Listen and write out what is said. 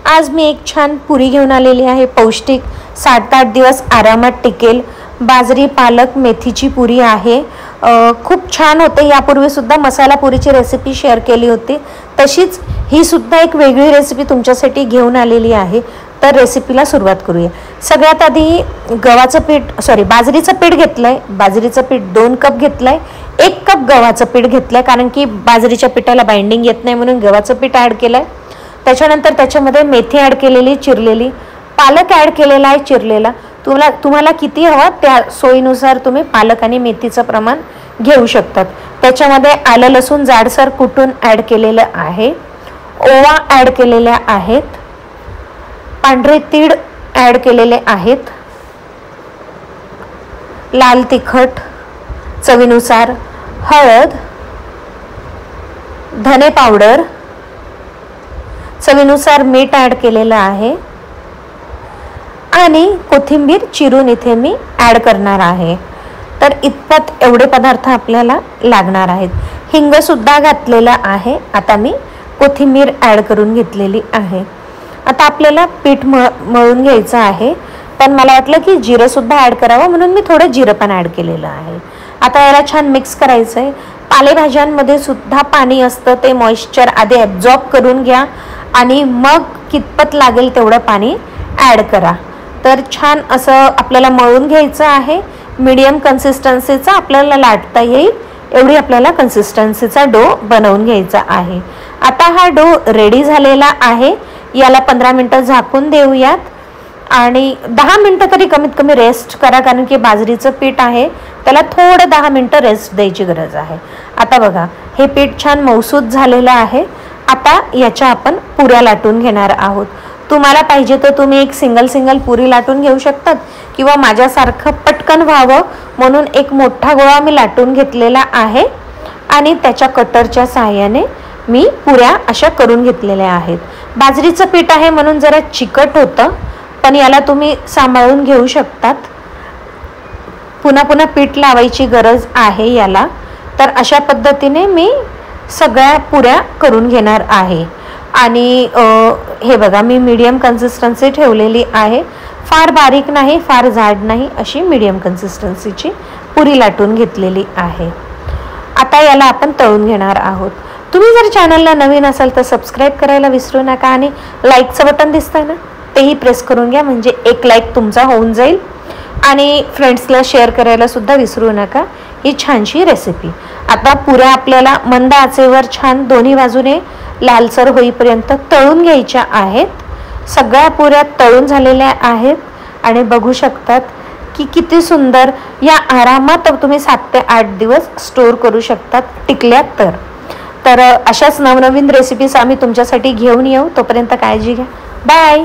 आज मी एक छान पुरी घेऊन आलेली आहे, पौष्टिक 7 ते 8 दिवस आरामात टिकेल। बाजरी पालक मेथीची पुरी आहे। खूप छान होते। यापूर्वी सुद्धा मसाला पुरीची रेसिपी शेअर केली होती, तशीच ही सुद्धा एक वेगळी रेसिपी तुमच्यासाठी घेऊन आलेली आहे। तर रेसिपीला सुरुवात करूया। सगळ्यात आधी बाजरीचं पीठ घेतलंय। बाजरीचं पीठ 2 कप घेतलंय। 1 कप गव्हाचं पीठ घेतलंय, कारण की बाजरीच्या पिठाला बाइंडिंग येत नाही म्हणून गव्हाचं पीठ ॲड केलंय। त्याच्यानंतर त्याच्यामध्ये मेथी ॲड केलेली चिरलेली, पालक ॲड केलेला आहे चिरलेला। तुम्हाला किती हवा त्या सोयीनुसार तुम्ही पालक आणि मेथीचं प्रमाण घेऊ शकतात। त्याच्यामध्ये आलं लसूण जाडसर कुटून ॲड केलेलं आहे। ओवा ॲड केलेल्या आहेत। पांढरे तीळ ॲड केलेले आहेत। लाल तिखट चवीनुसार, हळद, धने पावडर, चवीनुसार मीठ ॲड केलेलं आहे आणि कोथिंबीर चिरून इथे मी ॲड करणार आहे। तर इतपत एवढे पदार्थ आपल्याला लागणार आहेत। हिंग सुद्धा घातलेला आहे। आता मी कोथिंबीर ॲड करून घेतलेली आहे। आता आपल्याला पीठ मळून घ्यायचं आहे, पण मला वाटलं की जिरं सुद्धा ॲड करावं म्हणून मी थोडं जिरं पण ॲड केलेलं आहे। आता याला छान मिक्स करायचं आहे। पालेभाज्यांमध्ये सुद्धा पाणी असतं, ते मॉइश्चर आधी ॲब्झॉर्ब करून घ्या आणि मग कितपत लागेल तेवढं पाणी ॲड करा। तर छान असं आपल्याला मळून घ्यायचं आहे। मीडियम कन्सिस्टन्सीचा आपल्याला लाटता येईल एवढी आपल्याला कन्सिस्टन्सीचा डो बनवून घ्यायचा आहे। आता हा डो रेडी झालेला आहे। याला 15 मिनिटं झाकून देऊयात आणि 10 मिनिटं तरी कमीत कमी रेस्ट करा, कारण की बाजरीचं पीठ आहे त्याला थोडं 10 मिनिटं रेस्ट द्यायची गरज आहे। आता बघा हे पीठ छान मऊसूत झालेलं आहे। आता याच्या आपण पुऱ्या लाटून घेणार आहोत। तुम्हाला पाहिजे तर तुम्ही एक सिंगल पुरी लाटून घेऊ शकतात, किंवा माझ्यासारखं पटकन व्हावं म्हणून एक मोठा गोळा मी लाटून घेतलेला आहे आणि त्याच्या कटरच्या सहाय्याने मी पुऱ्या अशा करून घेतलेल्या आहेत। बाजरीचं पीठ आहे म्हणून जरा चिकट होतं, पण याला तुम्ही सांभाळून घेऊ शकतात। पुन्हा पीठ लावायची गरज आहे याला। तर अशा पद्धतीने मी सगळ्या पुऱ्या करून घेणार आहे। आणि हे बघा मी मीडियम कन्सिस्टन्सी ठेवलेली आहे, फार बारीक नाही फार जाड नाही, अशी मीडियम कन्सिस्टन्सीची पुरी लाटून घेतलेली आहे। आता याला आपण तळून घेणार आहोत। तुम्ही जर चॅनलला नवीन असाल तर सबस्क्राईब करायला विसरू नका आणि लाईकचं बटन दिसतंय ना, तेही प्रेस करून घ्या, म्हणजे एक लाईक तुमचा होऊन जाईल। आणि फ्रेंड्सला शेअर करायला सुद्धा विसरू नका ही छानशी रेसिपी। आता पुऱ्या आपल्याला मंद आचेवर छान दोन्ही बाजूने लालसर होईपर्यंत तळून घ्यायच्या आहेत। सगळ्या पुऱ्या तळून झालेल्या आहेत आणि बघू शकतात की किती सुंदर या आरामात तुम्ही 7 ते 8 दिवस स्टोर करू शकतात टिकल्यात तर अशाच नवनवीन रेसिपीज आम्ही तुमच्यासाठी घेऊन येऊ। तोपर्यंत काळजी घ्या। बाय।